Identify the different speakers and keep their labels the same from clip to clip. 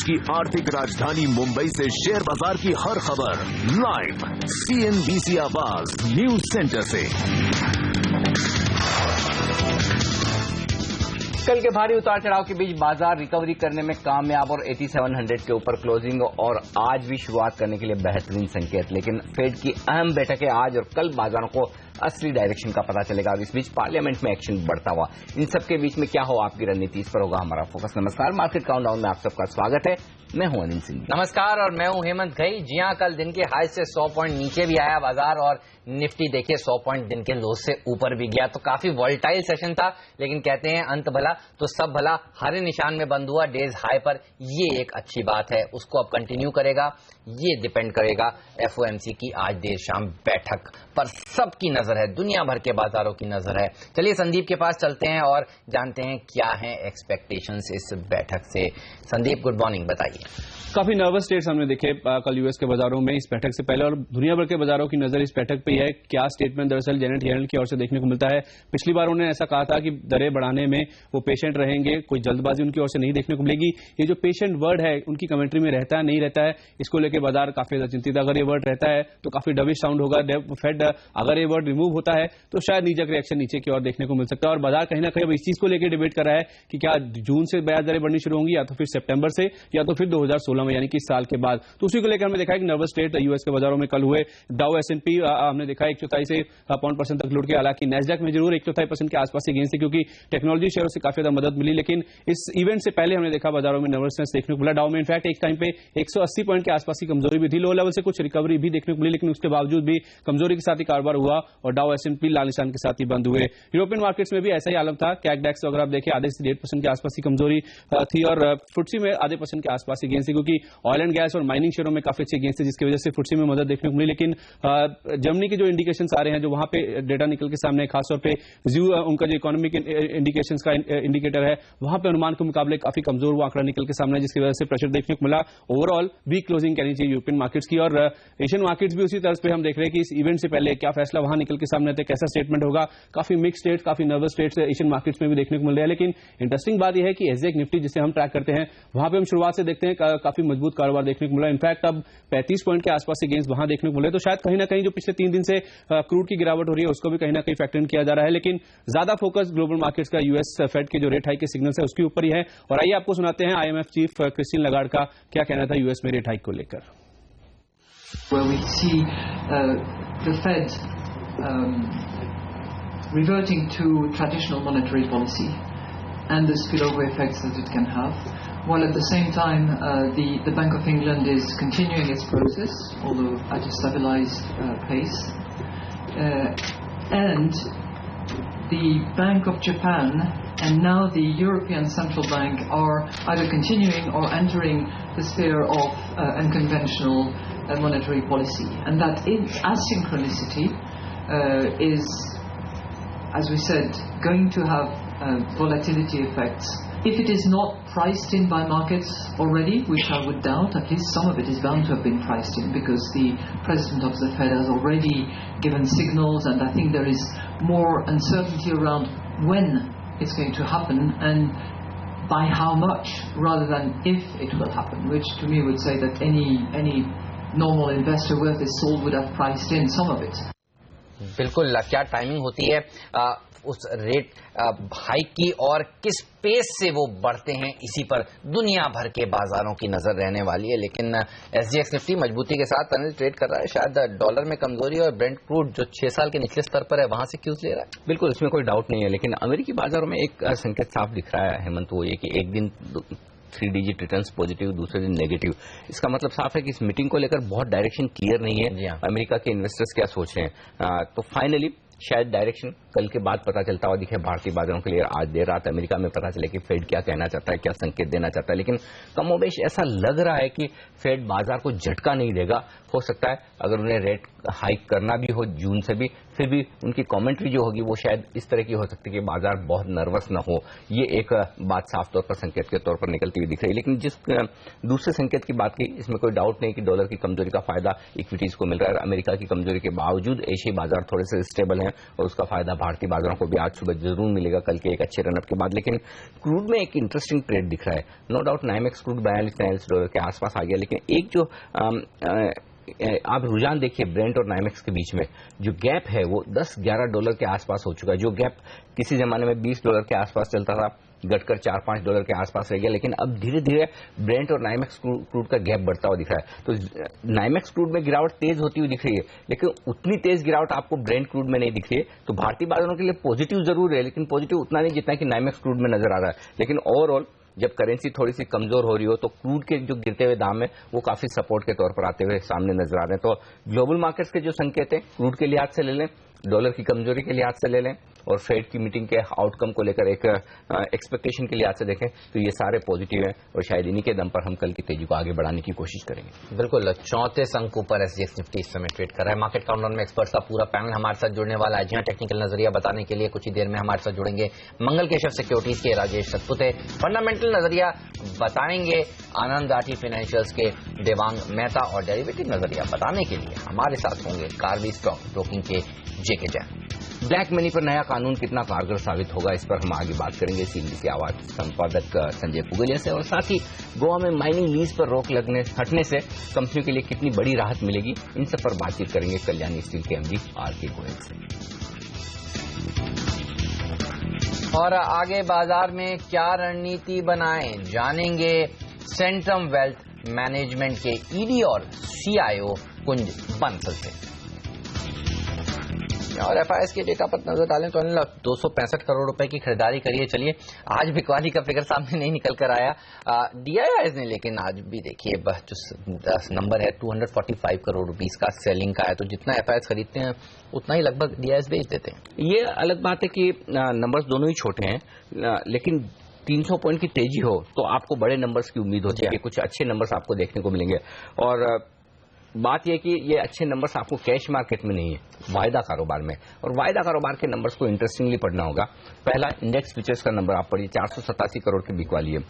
Speaker 1: देश की आर्थिक राजधानी मुंबई से शेयर बाजार की हर खबर लाइव CNBC आवाज न्यूज सेंटर से।
Speaker 2: कल के भारी उतार चढ़ाव के बीच बाजार रिकवरी करने में कामयाब और 8700 के ऊपर क्लोजिंग और आज भी शुरुआत करने के लिए बेहतरीन संकेत। लेकिन फेड की अहम बैठक है आज और कल बाजारों को असली डायरेक्शन का पता चलेगा और इस बीच पार्लियामेंट में एक्शन बढ़ता हुआ। इन सब के बीच में क्या हो आपकी रणनीति, इस पर होगा हमारा फोकस। नमस्कार, मार्केट काउंटडाउन में आप सबका स्वागत है। मैं हूं अनिल सिंह।
Speaker 3: नमस्कार और मैं हूं हेमंत घई। जी हां, कल दिन के हाई से 100 पॉइंट नीचे भी आया बाजार और निफ्टी देखिए 100 पॉइंट दिन के लो से ऊपर भी गया। तो काफी वॉलेटाइल सेशन था, लेकिन कहते हैं अंत भला तो सब भला। हरे निशान में बंद हुआ डेज हाई पर, ये एक अच्छी बात है। उसको अब कंटिन्यू करेगा, ये डिपेंड करेगा FOMC की आज देर शाम बैठक पर। सबकी नजर है, दुनिया भर के बाजारों की नजर है। चलिए संदीप के पास चलते हैं और जानते हैं क्या है एक्सपेक्टेशंस इस बैठक से। संदीप, गुड मॉर्निंग, बताइए।
Speaker 4: काफी नर्वस स्टेट्स हमने देखे कल यूएस के बाजारों में इस बैठक से पहले, और दुनिया भर के बाजारों की नजर इस बैठक पे है। क्या स्टेटमेंट दरअसल जेनेट येलन की ओर से देखने को मिलता है। पिछली बार उन्होंने ऐसा कहा था कि दरें बढ़ाने में वो पेशेंट रहेंगे, कोई जल्दबाजी उनकी ओर से नहीं देखने को मिलेगी। ये जो पेशेंट वर्ड है उनकी कमेंट्री में रहता है नहीं रहता है, इसको लेकर बाजार काफी ज्यादा चिंतित है। अगर ये वर्ड रहता है तो काफी डविश साउंड होगा फेड, अगर ये वर्ड रिमूव होता है तो शायद नीजक रिएक्शन नीचे की ओर देखने को मिल सकता है। और बाजार कहीं ना कहीं अब इस चीज को लेकर डिबेट कर रहा है कि क्या जून से ब्याज दरें बढ़नी शुरू होंगी या तो फिर सितंबर से या तो फिर 2016 में, यानी कि इस साल के बाद। तो उसी को लेकर हमने देखा है कि नर्वस स्टेट यूएस के बाजारों में कल हुए। डाउ S&P हमने देखा 1/4 से 0.5% तक लुट के, हालांकि नैस्डैक में जरूर 1/4% के आसपास से गेन से, क्योंकि टेक्नोलॉजी शेयरों से काफी ज्यादा मदद मिली। लेकिन इस इवेंट से पहले हमने देखा बाजारों में नर्वसनेस देखने को मिला। डाउ में इनफैक्ट एक टाइम पे 180 पॉइंट के आसपास की कमजोरी भी थी, लो लेवल से कुछ रिकवरी भी देखने को मिली, लेकिन उसके बावजूद भी कमजोरी के साथ ही कारोबार हुआ और डाउ S&P लाल निशान के साथ ही बंद हुए। यूरोपियन मार्केट्स में भी ऐसा ही आलम था। कैकडेक्स अगर आप देखें आधे से 1.5% के आसपास की कमजोरी थी और फुटसी में आधे % के आसपास की गेन से, क्योंकि ऑयल एंड गैस और माइनिंग शेयरों में काफी अच्छी गेंस थी, जिसकी वजह से फुटसी में मदद देखने को मिली। लेकिन जर्मनी के जो इंडिकेशंस आ रहे हैं, जो वहां पे डेटा निकल के सामने, खासतौर पे उनका जो इकोनॉमिक इंडिकेशंस का इंडिकेटर है, वहां पे अनुमान के मुकाबले काफी कमजोर वो आंकड़ा निकल के सामने, जिसकी वजह से प्रेशर देखने को मिला। ओवरऑल वीक क्लोजिंग कहनी चाहिए यूरोपियन मार्केट्स की। और एशियन मार्केट्स भी उसी तरह पे हम देख रहे हैं कि इस इवेंट से पहले क्या फैसला वहां निकल के सामने आता है, कैसा स्टेटमेंट होगा। काफी मिक्स स्टेट्स, काफी नर्वस स्टेट्स एशियन मार्केट्स में भी देखने को मिल रहा है। लेकिन इंटरेस्टिंग बात यह है कि एसजेक निफ्टी, जिसे हम ट्रैक करते हैं, वहां पे हम शुरुआत से देखते हैं काफी मजबूत कारोबार देखने को मिला। इनफैक्ट अब 35 पॉइंट के आसपास से गेंस वहां देखने को मिले। तो शायद कहीं ना कहीं जो पिछले 3 दिन से क्रूड की गिरावट हो रही है उसको भी कहीं ना कहीं फैक्टर इन किया जा रहा है। लेकिन ज्यादा फोकस ग्लोबल मार्केट्स का यूएस फेड के जो रेट हाइक के सिग्नल्स है उसके ऊपर ही है। और आइए आपको सुनाते हैं IMF चीफ क्रिस्टीन लगार्ड का क्या कहना था यूएस में रेट हाइक को लेकर।
Speaker 5: Where we see the Fed reverting to traditional monetary policy and the spillover effects that it can have, while at the same time the Bank of England is continuing its process, although at a stabilized pace, and the Bank of Japan and now the European Central Bank are either continuing or entering the sphere of unconventional monetary policy, and that asynchronicity is, as we said, going to have volatility effects. If it is not priced in by markets already, which I would doubt, at least some of it is bound to have been priced in, because the President of the Fed has already given signals, and I think there is more uncertainty around when it's going to happen and by how much, rather than if it will happen, which to me would say that any normal investor worth his salt would have priced in some of it.
Speaker 3: बिल्कुल, क्या timing होती है उस rate hike की और किस pace से वो बढ़ते हैं, इसी पर दुनिया भर के बाजारों की नजर रहने वाली है। लेकिन SGX निफ्टी मजबूती के साथ ट्रेड कर रहा है। शायद डॉलर में कमजोरी और ब्रेंट क्रूड जो 6 साल के निचले स्तर पर है वहां से क्यूज ले रहा है।
Speaker 2: बिल्कुल, इसमें कोई डाउट नहीं है। लेकिन अमेरिकी बाजारों में एक संकेत साफ दिख रहा है हेमंत, वो ये कि एक दिन 3 डिजिट रिटर्न्स पॉजिटिव, दूसरे दिन नेगेटिव। इसका मतलब साफ है कि इस मीटिंग को लेकर बहुत डायरेक्शन क्लियर नहीं है। अमेरिका के इन्वेस्टर्स क्या सोच रहे हैं, तो फाइनली शायद डायरेक्शन कल के बाद पता चलता हुआ दिखे भारतीय बाजारों के लिए। आज देर रात अमेरिका में पता चले कि फेड क्या कहना चाहता है, क्या संकेत देना चाहता है। लेकिन कमोबेश ऐसा लग रहा है कि फेड बाजार को झटका नहीं देगा। हो सकता है अगर उन्हें रेट हाइक करना भी हो जून से भी, फिर भी उनकी कमेंट्री जो होगी वो शायद इस तरह की हो सकती है कि बाजार बहुत नर्वस न हो। ये एक बात साफ तौर पर संकेत के तौर पर निकलती हुई दिख रही है। लेकिन जिस दूसरे संकेत की बात की, इसमें कोई डाउट नहीं कि डॉलर की कमजोरी का फायदा इक्विटीज को मिल रहा है। अमेरिका की कमजोरी के बावजूद एशियाई बाजार थोड़े से स्टेबल हैं और उसका फायदा भारतीय बाजारों को भी आज सुबह जरूर मिलेगा कल के एक अच्छे रनअप के बाद। लेकिन क्रूड में एक इंटरेस्टिंग ट्रेड दिख रहा है। No doubt NYMEX crude 42-43 dollar के आसपास आ गया, लेकिन एक जो आप रुझान देखिए ब्रेंट और नाइमेक्स के बीच में जो गैप है वो 10-11 डॉलर के आसपास हो चुका है। जो गैप किसी जमाने में 20 डॉलर के आसपास चलता था, घटकर 4-5 डॉलर के आसपास रह गया, लेकिन अब धीरे धीरे ब्रेंट और नाइमेक्स क्रूड का गैप बढ़ता हुआ दिख रहा है। तो नाइमेक्स क्रूड में गिरावट तेज होती हुई दिख रही है, लेकिन उतनी तेज गिरावट आपको ब्रेंट क्रूड में नहीं दिख रही है। तो भारतीय बाजारों के लिए पॉजिटिव जरूर है, लेकिन पॉजिटिव उतना नहीं जितना कि नाइमेक्स क्रूड में नजर आ रहा है। लेकिन ओवरऑल जब करेंसी थोड़ी सी कमजोर हो रही हो तो क्रूड के जो गिरते हुए दाम है वो काफी सपोर्ट के तौर पर आते हुए सामने नजर आ रहे हैं। तो ग्लोबल मार्केट्स के जो संकेत हैं क्रूड के लिहाज से ले लें, डॉलर की कमजोरी के लिहाज से ले लें और फेड की मीटिंग के आउटकम को लेकर एक एक्सपेक्टेशन के लिहाज से देखें तो ये सारे पॉजिटिव हैं और शायद इन्हीं के दम पर हम कल की तेजी को आगे बढ़ाने की कोशिश करेंगे।
Speaker 3: बिल्कुल, 34 अंक ऊपर एसजीएक्स निफ्टी इस समय ट्रेड कर रहा है। मार्केट काउंटडाउन में एक्सपर्ट्स का पूरा पैनल हमारे साथ जुड़ने वाला है। जी हां, टेक्निकल नजरिया बताने के लिए कुछ ही देर में हमारे साथ जुड़ेंगे मंगल केशव सिक्योरिटीज के राजेश सतपुते। फंडामेंटल नजरिया बताएंगे आनंद राठी फाइनेंशियल्स के देवांग मेहता और डेरिवेटिव नजरिया बताने के लिए हमारे साथ होंगे कार्वी स्टॉक ब्रोकिंग के जेके जैन। ब्लैक मनी पर नया कानून कितना कारगर साबित होगा, इस पर हम आगे बात करेंगे सीएनबीसी आवाज संपादक संजय पुगलिया से। और साथ ही गोवा में माइनिंग लीज पर रोक हटने से कंपनियों के लिए कितनी बड़ी राहत मिलेगी, इन सब पर बातचीत करेंगे कल्याणी स्टील के एमडी आर.के. गोयल से। और आगे बाजार में क्या रणनीति बनाएं, जानेंगे सेंट्रम वेल्थ मैनेजमेंट के ईडी और सीआईओ कुंज बंसल से। और एफआईएस के डेटा पर नजर डालें तो 265 करोड़ रुपए की खरीदारी करिए। चलिए, आज बिकवाली का फिगर सामने नहीं निकल कर आया डीआईआईज ने, लेकिन आज भी देखिए जो नंबर है 245 करोड़ रुपीस का सेलिंग का है। तो जितना एफआईएस खरीदते हैं उतना ही लगभग डीआईआईज बेच देते हैं।
Speaker 2: ये अलग बात है कि नंबर्स दोनों ही छोटे हैं, लेकिन 300 पॉइंट की तेजी हो तो आपको बड़े नंबर्स की उम्मीद होती है कि कुछ अच्छे नंबर्स आपको देखने को मिलेंगे। और बात यह कि ये अच्छे नंबर्स आपको कैश मार्केट में नहीं है, वायदा कारोबार में। और वायदा कारोबार के नंबर्स को इंटरेस्टिंगली पढ़ना होगा। पहला इंडेक्स फ्यूचर्स का नंबर आप पढ़िए, 487 करोड़ की बिकवाली है।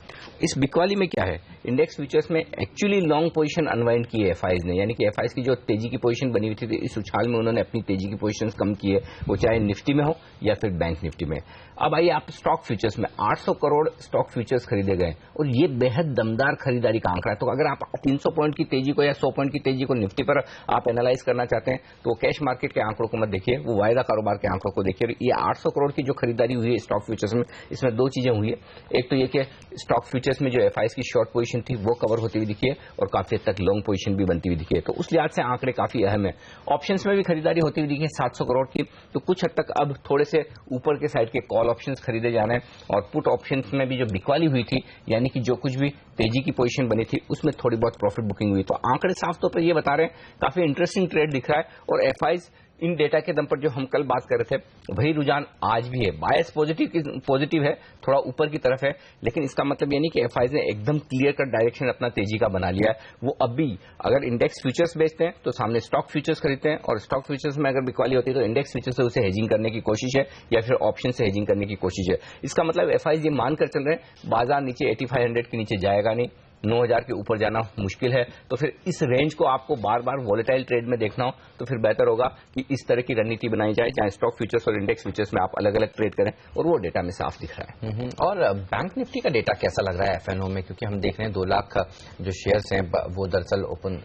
Speaker 2: इस बिकवाली में क्या है, इंडेक्स फ्यूचर्स में एक्चुअली लॉन्ग पोजीशन अनवाइंड की है एफआईज ने, यानी कि एफआईज की जो तेजी की पोजीशन बनी हुई थी इस उछाल में उन्होंने अपनी तेजी की पोजीशन कम की है, वो चाहे निफ्टी में हो या फिर बैंक निफ्टी में। अब आइए आप स्टॉक फ्यूचर्स में 800 करोड़ स्टॉक फ्यूचर्स खरीदे गए और ये बेहद दमदार खरीदारी का आंकड़ा है। तो अगर आप 300 पॉइंट की तेजी को या 100 पॉइंट की तेजी को निफ्टी पर आप एनालाइज करना चाहते हैं तो कैश मार्केट के आंकड़ों को मत देखिए, वो वायदा कारोबार के आंकड़ों को देखिए। ये 800 करोड़ की जो खरीदारी हुई है स्टॉक फ्यूचर्स में, इसमें दो चीजें हुई है। एक तो ये कि स्टॉक फ्यूचर्स में जो एफआईएस की शॉर्ट पोजीशन थी वो कवर होती हुई दिखी है और काफी हद तक लॉन्ग पोजीशन भी बनती हुई दिखी है। तो उस लिहाज से आंकड़े काफी अहम है। ऑप्शंस में भी खरीदारी होती हुई दिखी है 700 करोड़ की। तो कुछ हद तक अब थोड़े से ऊपर के साइड के कॉल ऑप्शंस खरीदे जा रहे हैं और पुट ऑप्शंस में भी जो बिकवाली हुई थी, यानी कि जो कुछ भी तेजी की पोजीशन बनी थी उसमें थोड़ी बहुत प्रॉफिट बुकिंग हुई। तो आंकड़े साफ तौर पर ये बता रहे हैं काफी इंटरेस्टिंग ट्रेड दिख रहा है। और एफआईज इन डेटा के दम पर जो हम कल बात कर रहे थे वही रुझान आज भी है। बायस पॉजिटिव है, थोड़ा ऊपर की तरफ है, लेकिन इसका मतलब ये नहीं कि एफआईज ने एकदम क्लियर कट डायरेक्शन अपना तेजी का बना लिया है। वो अब भी अगर इंडेक्स फ्यूचर्स बेचते हैं तो सामने स्टॉक फ्यूचर्स खरीदते हैं और स्टॉक फ्यूचर्स में अगर बिकवाली होती है तो इंडेक्स फ्यूचर्स से उसे हेजिंग करने की कोशिश है या फिर ऑप्शन से हेजिंग करने की कोशिश है। इसका मतलब एफआईज ये मानकर चल रहे हैं बाजार नीचे 8500 के नीचे जाएगा नहीं, 9000 के ऊपर जाना मुश्किल है। तो फिर इस रेंज को आपको बार बार वॉलेटाइल ट्रेड में देखना हो तो फिर बेहतर होगा कि इस तरह की रणनीति बनाई जाए जहां स्टॉक फ्यूचर्स और इंडेक्स फ्यूचर्स में आप अलग अलग ट्रेड करें, और वो डेटा में साफ दिख रहा है।
Speaker 3: और बैंक निफ्टी का डेटा कैसा लग रहा है एफएनओ में, क्योंकि हम देख रहे हैं 2 लाख जो शेयर्स हैं वो दरअसल ओपन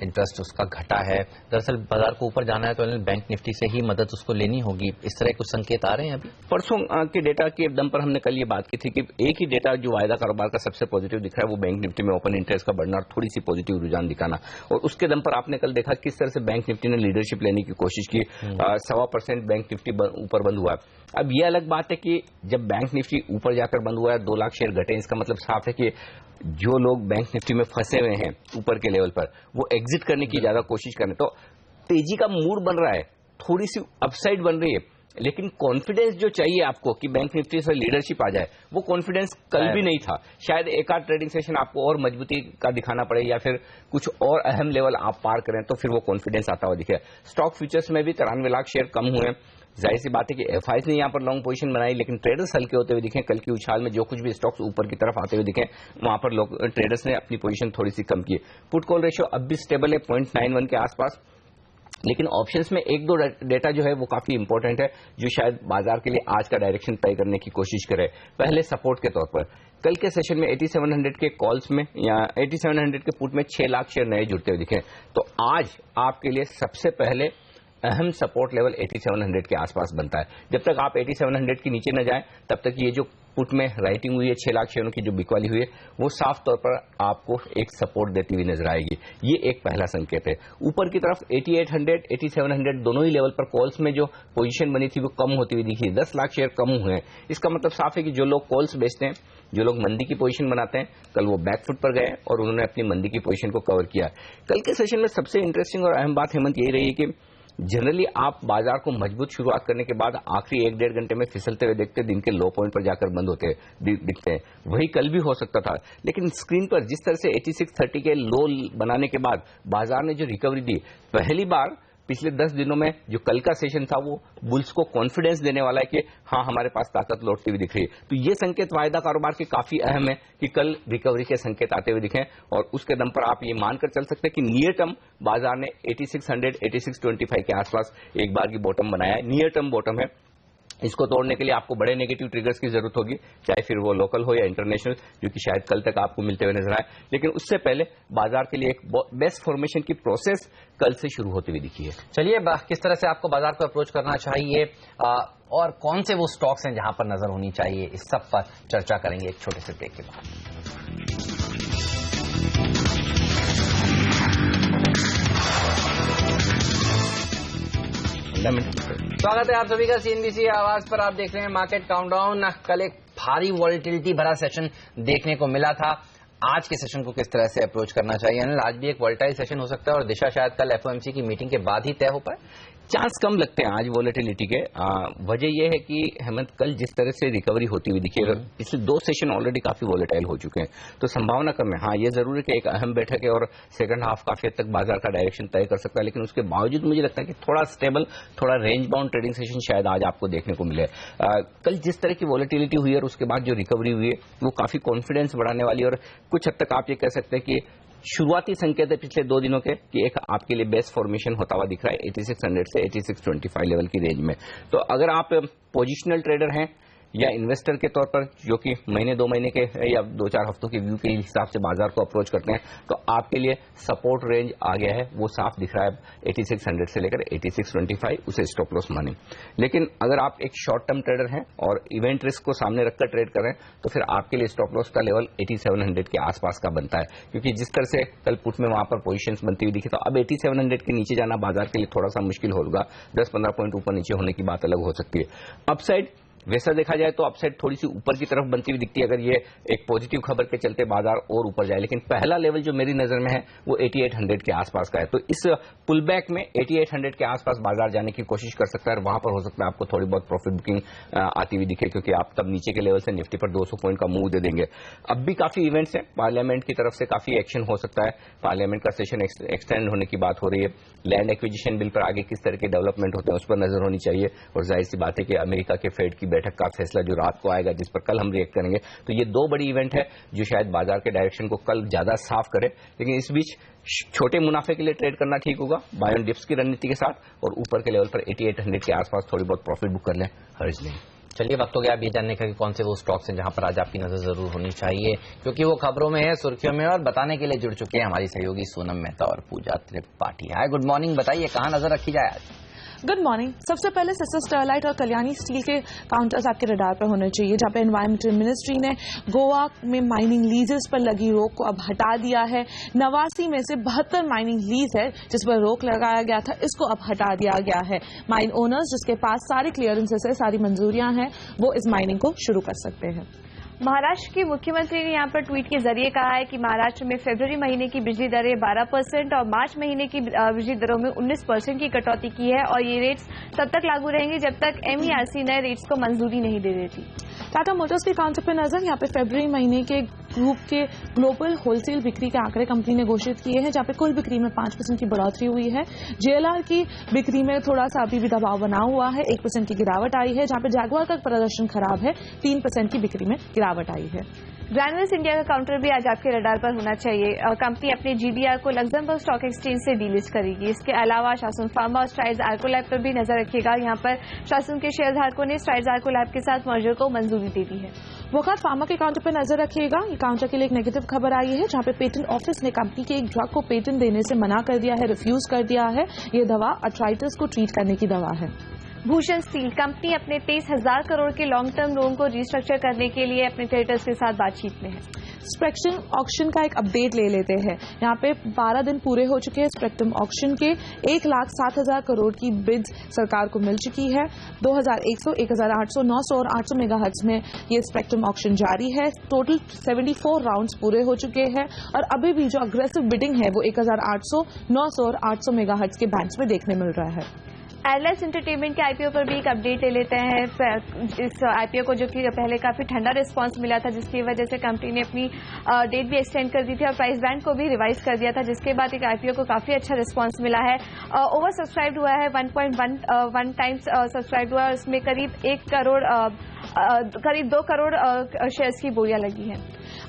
Speaker 3: इंटरेस्ट उसका घटा है। दरअसल बाजार को ऊपर जाना है तो बैंक निफ्टी से ही मदद उसको लेनी होगी, इस तरह कुछ संकेत आ रहे हैं अभी।
Speaker 2: परसों के डेटा के दम पर हमने कल ये बात की थी कि एक ही डेटा जो वायदा कारोबार का सबसे पॉजिटिव दिख रहा है वो बैंक निफ्टी में ओपन इंटरेस्ट का बढ़ना और थोड़ी सी पॉजिटिव रुझान दिखाना, और उसके दम पर आपने कल देखा किस तरह से बैंक निफ्टी ने लीडरशिप लेने की कोशिश की। 1.25% बैंक निफ्टी ऊपर बंद हुआ है। अब यह अलग बात है कि जब बैंक निफ्टी ऊपर जाकर बंद हुआ है 2 लाख शेयर घटे, इसका मतलब साफ है कि जो लोग बैंक निफ्टी में फंसे हुए हैं ऊपर के लेवल पर वो एग्जिट करने की ज्यादा कोशिश कर रहे हैं। तो तेजी का मूड बन रहा है, थोड़ी सी अपसाइड बन रही है। लेकिन कॉन्फिडेंस जो चाहिए आपको कि बैंक निफ्टी से लीडरशिप आ जाए, वो कॉन्फिडेंस कल भी नहीं था। शायद एक आध ट्रेडिंग सेशन आपको और मजबूती का दिखाना पड़े या फिर कुछ और अहम लेवल आप पार करें तो फिर वो कॉन्फिडेंस आता हुआ दिखे। स्टॉक फ्यूचर्स में भी 93 लाख शेयर कम हुए। जाहिर सी बात है कि एफआईज ने यहाँ पर लॉन्ग पोजीशन बनाई, लेकिन ट्रेडर्स हल्के होते हुए दिखे। कल की उछाल में जो कुछ भी स्टॉक्स ऊपर की तरफ आते हुए दिखे, वहां पर लोग ट्रेडर्स ने अपनी पोजीशन थोड़ी सी कम की। पुट कॉल रेशियो अब भी स्टेबल है 0.91 के आसपास। लेकिन ऑप्शंस में एक दो डेटा जो है वो काफी इंपॉर्टेंट है, जो शायद बाजार के लिए आज का डायरेक्शन तय करने की कोशिश करे। पहले सपोर्ट के तौर पर कल के सेशन में 8700 के कॉल्स में या 8700 के पुट में 6 लाख शेयर नए जुड़ते हुए दिखे। तो आज आपके लिए सबसे पहले अहम सपोर्ट लेवल 8700 के आसपास बनता है। जब तक आप 8700 के नीचे न जाएं, तब तक ये जो पुट में राइटिंग हुई है 6 लाख शेयरों की जो बिकवाली हुई है, वो साफ तौर पर आपको एक सपोर्ट देती हुई नजर आएगी। ये एक पहला संकेत है। ऊपर की तरफ 8800, 8700 दोनों ही लेवल पर कॉल्स में जो पोजीशन बनी थी वो कम होती हुई दिखी। 10 लाख शेयर कम हुए हैं। इसका मतलब साफ है कि जो लोग कॉल्स बेचते हैं, जो लोग मंदी की पोजीशन बनाते हैं, कल वो बैकफुट पर गए और उन्होंने अपनी मंदी की पोजीशन को कवर किया। कल के सेशन में सबसे इंटरेस्टिंग और अहम बात हेमंत यही रही है कि जनरली आप बाजार को मजबूत शुरुआत करने के बाद आखिरी 1-1.5 घंटे में फिसलते हुए देखते, दिन के लो पॉइंट पर जाकर बंद होते दिखते हैं। वही कल भी हो सकता था, लेकिन स्क्रीन पर जिस तरह से 8630 के लो बनाने के बाद बाजार ने जो रिकवरी दी, पहली बार पिछले 10 दिनों में जो कल का सेशन था वो बुल्स को कॉन्फिडेंस देने वाला है कि हाँ, हमारे पास ताकत लौटती हुई दिख रही है। तो ये संकेत वायदा कारोबार के काफी अहम है कि कल रिकवरी के संकेत आते हुए दिखे, और उसके दम पर आप ये मानकर चल सकते हैं कि नियर टर्म बाजार ने 8600, 8625 के आसपास एक बार की बॉटम बनाया है। नियर टर्म बॉटम है। इसको तोड़ने के लिए आपको बड़े नेगेटिव ट्रिगर्स की जरूरत होगी, चाहे फिर वो लोकल हो या इंटरनेशनल, जो कि शायद कल तक आपको मिलते हुए नजर आए। लेकिन उससे पहले बाजार के लिए एक बेस्ट फॉर्मेशन की प्रोसेस कल से शुरू होती हुई दिखी है।
Speaker 3: चलिए, किस तरह से आपको बाजार को अप्रोच करना चाहिए और कौन से वो स्टॉक्स हैं जहां पर नजर होनी चाहिए, इस सब पर चर्चा करेंगे एक छोटे से ब्रेक के बाद। स्वागत है आप सभी का सीएनबीसी आवाज पर। आप देख रहे हैं मार्केट काउंटडाउन। कल एक भारी वॉलेटिलिटी भरा सेशन देखने को मिला था। आज के सेशन को किस तरह से अप्रोच करना चाहिए? आज भी एक वॉलेटाइल सेशन हो सकता है और दिशा शायद कल एफओएमसी की मीटिंग के बाद ही तय हो पाए।
Speaker 2: चांस कम लगते हैं आज वॉलेटिलिटी के। वजह यह है कि हेमंत, कल जिस तरह से रिकवरी होती हुई दिखी, अगर पिछले 2 सेशन ऑलरेडी काफी वॉलेटाइल हो चुके हैं, तो संभावना कम है। हाँ, ये जरूर है कि एक अहम बैठक है और सेकंड हाफ काफी हद तक बाजार का डायरेक्शन तय कर सकता है, लेकिन उसके बावजूद मुझे लगता है कि थोड़ा स्टेबल, थोड़ा रेंज बाउंड ट्रेडिंग सेशन शायद आज आपको देखने को मिले। कल जिस तरह की वॉलेटिलिटी हुई है और उसके बाद जो रिकवरी हुई है, वो काफी कॉन्फिडेंस बढ़ाने वाली, और कुछ हद तक आप ये कह सकते हैं कि शुरुआती संकेत है पिछले 2 दिनों के कि एक आपके लिए बेस्ट फॉर्मेशन होता हुआ दिख रहा है 8600 से 8625 लेवल की रेंज में। तो अगर आप पोजिशनल ट्रेडर हैं या इन्वेस्टर के तौर पर, जो कि महीने 2 महीने के या 2-4 हफ्तों के व्यू के हिसाब से बाजार को अप्रोच करते हैं, तो आपके लिए सपोर्ट रेंज आ गया है, वो साफ दिख रहा है 8600 से लेकर 8625, उसे स्टॉप लॉस माने। लेकिन अगर आप एक शॉर्ट टर्म ट्रेडर हैं और इवेंट रिस्क को सामने रखकर ट्रेड कर रहे हैं, तो फिर आपके लिए स्टॉप लॉस का लेवल 8700 के आसपास का बनता है, क्योंकि जिस तरह से कल पुट में वहां पर पोजीशंस बनती हुई दिखी, तो अब 8700 के नीचे जाना बाजार के लिए थोड़ा सा मुश्किल होगा। 10-15 पॉइंट ऊपर नीचे होने की बात अलग हो सकती है। अपसाइड वैसा देखा जाए तो अपसाइड थोड़ी सी ऊपर की तरफ बनती हुई दिखती है, अगर ये एक पॉजिटिव खबर के चलते बाजार और ऊपर जाए। लेकिन पहला लेवल जो मेरी नजर में है वो 8800 के आसपास का है। तो इस पुल बैक में 8800 के आसपास बाजार जाने की कोशिश कर सकता है, और वहां पर हो सकता है आपको थोड़ी बहुत प्रॉफिट बुकिंग आती हुई दिखे, क्योंकि आप तब नीचे के लेवल से निफ्टी पर 200 पॉइंट का मूव दे देंगे। अब भी काफी इवेंट्स हैं, पार्लियामेंट की तरफ से काफी एक्शन हो सकता है, पार्लियामेंट का सेशन एक्सटेंड होने की बात हो रही है, लैंड एक्विजिशन बिल पर आगे किस तरह के डेवलपमेंट होते हैं उस पर नजर होनी चाहिए, और जाहिर सी बात है कि अमेरिका के फेड की बैठक का फैसला जो रात को आएगा, जिस पर कल हम रिएक्ट करेंगे। तो ये 2 बड़ी इवेंट है जो शायद बाजार के डायरेक्शन को कल ज्यादा साफ करे। लेकिन इस बीच छोटे मुनाफे के लिए ट्रेड करना ठीक होगा, बाय ऑन डिप्स की रणनीति के साथ, और ऊपर के लेवल पर 8800 के आसपास थोड़ी बहुत प्रॉफिट बुक कर लें, हर्ज नहीं।
Speaker 3: चलिए, वक्त हो गया आप ये जानने का कि कौन से वो स्टॉक्स हैं जहां पर आज आपकी नजर जरूर होनी चाहिए, क्योंकि वो खबरों में है, सुर्खियों में, और बताने के लिए जुड़ चुके हैं हमारी सहयोगी सोनम मेहता और पूजा त्रिपाठी। हाय, गुड मॉर्निंग। बताइए कहां नजर रखी जाए आज?
Speaker 6: Good morning. सबसे पहले सिस्टर स्टरलाइट और कल्याणी स्टील के काउंटर्स आपके रडार पर होने चाहिए, जहां पे एनवायरमेंटल मिनिस्ट्री ने गोवा में माइनिंग लीजेस पर लगी रोक को अब हटा दिया है। 89 में से 72 माइनिंग लीज है जिस पर रोक लगाया गया था, इसको अब हटा दिया गया है। माइन ओनर्स जिसके पास सारी क्लियरेंसेस है, सारी मंजूरियां हैं, वो इस माइनिंग को शुरू कर सकते हैं।
Speaker 7: महाराष्ट्र के मुख्यमंत्री ने यहाँ पर ट्वीट के जरिए कहा है कि महाराष्ट्र में फरवरी महीने की बिजली दरें 12% और मार्च महीने की बिजली दरों में 19% की कटौती की है और ये रेट्स तब तक लागू रहेंगे जब तक MERC नए रेट्स को मंजूरी नहीं दे देती।
Speaker 6: टाटा मोटर्स के काउंटर पर नजर, यहाँ पे फरवरी महीने के ग्रुप के ग्लोबल होलसेल बिक्री के आंकड़े कंपनी ने घोषित किए हैं, जहाँ पे कुल बिक्री में 5% की बढ़ोतरी हुई है। JLR की बिक्री में थोड़ा सा अभी भी दबाव बना हुआ है, 1% की गिरावट आई है, जहाँ पे जैगुआर का प्रदर्शन खराब है, 3% की बिक्री में गिरावट आई है।
Speaker 7: ग्रैनुल्स इंडिया का काउंटर भी आज आपके रडार पर होना चाहिए। कंपनी अपने GDR को लग्जमबर्ग स्टॉक एक्सचेंज से डीलिस्ट करेगी। इसके अलावा शासन फार्मा और स्ट्राइड्स आर्कोलैब पर भी नजर रखिएगा। यहाँ पर शासन के शेयरधारकों ने स्ट्राइड्स आर्कोलैब के साथ मर्जर को मंजूरी दे दी है।
Speaker 6: वोकहार्ट फार्मा के काउंटर पर नजर रखिएगा। ये काउंटर के लिए एक नेगेटिव खबर आई है, जहाँ पे पेटेंट ऑफिस ने कंपनी के एक ड्रग को पेटेंट देने से मना कर दिया है, रिफ्यूज कर दिया है। ये दवा अर्थराइटिस को ट्रीट करने की दवा है।
Speaker 7: भूषण स्टील कंपनी अपने 23,000 करोड़ के लॉन्ग टर्म लोन को रिस्ट्रक्चर करने के लिए अपने क्रेडिटर्स के साथ बातचीत में है।
Speaker 6: स्पेक्ट्रम ऑक्शन का एक अपडेट ले लेते हैं। यहाँ पे 12 दिन पूरे हो चुके हैं स्पेक्ट्रम ऑक्शन के। 1,07,000 करोड़ की बिड सरकार को मिल चुकी है। 2100, 1800, 900 और 800 मेगाहर्ट्ज में ये स्पेक्ट्रम ऑक्शन जारी है। टोटल 74 राउंड्स पूरे हो चुके हैं और अभी भी जो अग्रेसिव बिडिंग है वो 1800, 900 और 800 मेगाहर्ट्ज के बैंड्स में देखने मिल रहा है।
Speaker 7: एयरलाइंस एंटरटेनमेंट के IPO पर भी एक अपडेट ले लेते हैं। इस IPO को जो कि पहले काफी ठंडा रिस्पांस मिला था, जिसकी वजह से कंपनी ने अपनी डेट भी एक्सटेंड कर दी थी और प्राइस बैंड को भी रिवाइज कर दिया था, जिसके बाद एक IPO को काफी अच्छा रिस्पांस मिला है। ओवर सब्सक्राइब हुआ है, 1.1 टाइम्स सब्सक्राइब हुआ है। उसमें करीब 2 करोड़ शेयर्स की बोलियां लगी हैं।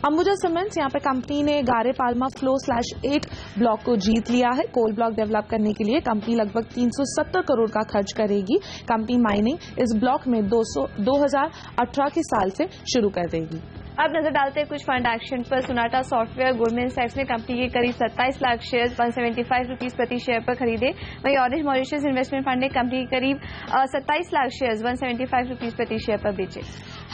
Speaker 6: अंबुजा सीमेंट्स, यहाँ पे कंपनी ने गारे पाल्मा फ्लो/8 ब्लॉक को जीत लिया है। कोल ब्लॉक डेवलप करने के लिए कंपनी लगभग 370 करोड़ का खर्च करेगी। कंपनी माइनिंग इस ब्लॉक में 2018 के साल से शुरू कर देगी।
Speaker 7: अब नजर डालते हैं कुछ फंड एक्शन पर। सोनाटा सॉफ्टवेयर, गोल्डमैन सैक्स ने कंपनी के करीब 27 लाख शेयर 175 रुपीज प्रति शेयर पर खरीदे। वहीं ऑरेंज मॉरिशस इन्वेस्टमेंट फंड ने कंपनी के करीब 27 लाख शेयर 175 रुपीज प्रति शेयर पर बेचे।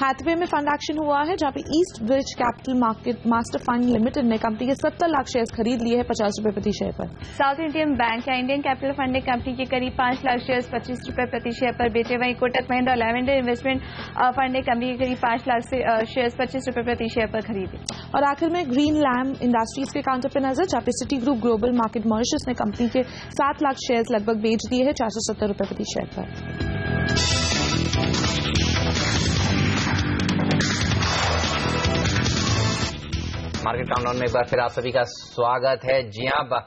Speaker 6: हैथवे में फंड एक्शन हुआ है, जहां पे east bridge capital market master fund limited ने कंपनी के 70 लाख शेयर खरीद लिए हैं 50 रुपए प्रति शेयर पर।
Speaker 7: साउथ इंडियन बैंक या इंडियन कैपिटल फंड ने कंपनी के करीब 5 लाख शेयर 25 रुपए प्रति शेयर पर बेचे। वहीं Kotak Mahindra lavender investment fund ने कंपनी के करीब 5 लाख शेयर 25 रुपए प्रति शेयर पर खरीदे।
Speaker 6: और आखिर में ग्रीन लैम्प इंडस्ट्रीज के काउंटर पर नजर, जहां पे city group global market Mauritius ने कंपनी के 7 लाख शेयर लगभग बेच दिए हैं 470 रुपए प्रति शेयर पर।
Speaker 3: मार्केट काउंटडाउन में एक बार फिर आप सभी का स्वागत है। जी हाँ,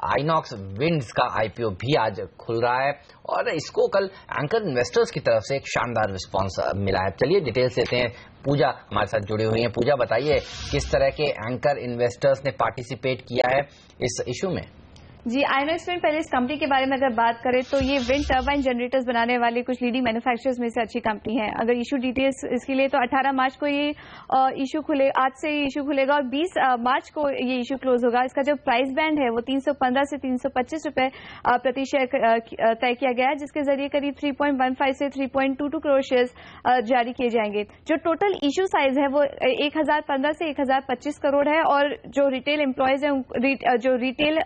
Speaker 3: आइनॉक्स विंड्स का IPO भी आज खुल रहा है और इसको कल एंकर इन्वेस्टर्स की तरफ से एक शानदार रिस्पांस मिला है। चलिए डिटेल्स लेते हैं। पूजा हमारे साथ जुड़ी हुई हैं। पूजा, बताइए किस तरह के एंकर इन्वेस्टर्स ने पार्टिसिपेट किया है इस इशू में?
Speaker 7: जी, आइनॉक्स विंड, पहले इस कंपनी के बारे में अगर बात करें तो ये विंड टर्बाइन जनरेटर्स बनाने वाले कुछ लीडिंग मैन्युफैक्चरर्स में से अच्छी कंपनी है। अगर इशू डिटेल्स इसके लिए तो 18 मार्च को ये इशू खुले, आज से ये इशू खुलेगा और 20 मार्च को ये इशू क्लोज होगा। इसका जो प्राइस बैंड है वो 315 से 325 रुपए प्रति शेयर तय किया गया है, जिसके जरिए करीब 3.15 से 3.22 करोड़ शेयर्स जारी किए जाएंगे। जो टोटल इशू साइज है वो 1015 से 1025 करोड़ है और जो रिटेल एम्प्लॉयज है, जो रिटेल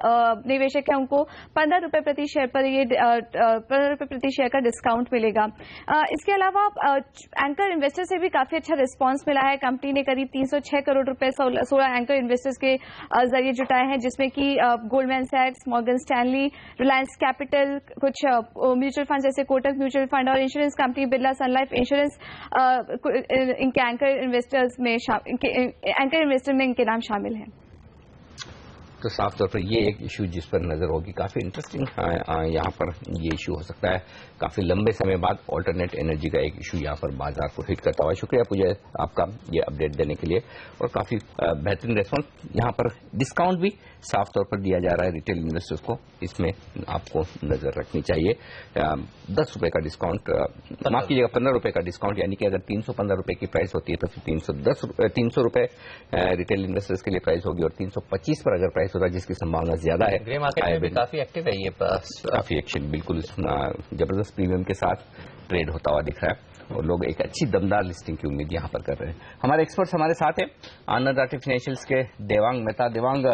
Speaker 7: निवेशक है, उनको 15 रुपए प्रति शेयर पर ये 15 रुपए प्रति शेयर का डिस्काउंट मिलेगा। इसके अलावा एंकर इन्वेस्टर से भी काफी अच्छा रिस्पांस मिला है। कंपनी ने करीब 306 करोड़ रुपए 16 एंकर इन्वेस्टर्स के जरिए जुटाए हैं, जिसमें कि गोल्डमैन सैक्स, मॉर्गन स्टैनली, रिलायंस कैपिटल, कुछ म्यूचुअल फंड जैसे कोटक म्यूचुअल फंड और insurance company Birla Sun Life insurance इनके एंकर इन्वेस्टर में इनके नाम शामिल हैं।
Speaker 2: तो साफ तौर पर ये एक इशू जिस पर नजर होगी, काफी इंटरेस्टिंग यहाँ पर ये इशू हो सकता है। काफी लंबे समय बाद ऑल्टरनेट एनर्जी का एक इशू यहाँ पर बाजार को हिट करता हुआ। शुक्रिया पूजा आपका ये अपडेट देने के लिए और काफी बेहतरीन रेस्पॉन्स। यहाँ पर डिस्काउंट भी साफ तौर पर दिया जा रहा है रिटेल इन्वेस्टर्स को, इसमें आपको नजर रखनी चाहिए। 10 रुपए का डिस्काउंट, माफ कीजिएगा 15 रुपए का डिस्काउंट, यानी कि अगर 315 रुपए की प्राइस होती है तो फिर 300 रुपए रिटेल इन्वेस्टर्स के लिए प्राइस होगी और 325 पर अगर प्राइस होगा, जिसकी संभावना ज्यादा है।
Speaker 3: ग्रे मार्केट में भी काफी एक्टिव है ये,
Speaker 2: काफी एक्शन बिल्कुल जबरदस्त प्रीमियम के साथ ट्रेड होता हुआ दिख रहा है और लोग एक अच्छी दमदार लिस्टिंग की उम्मीद यहाँ पर कर रहे हैं। हमारे एक्सपर्ट्स हमारे साथ हैं, आनंद राठी फाइनेंशियल्स के देवांग मेहता। देवांग,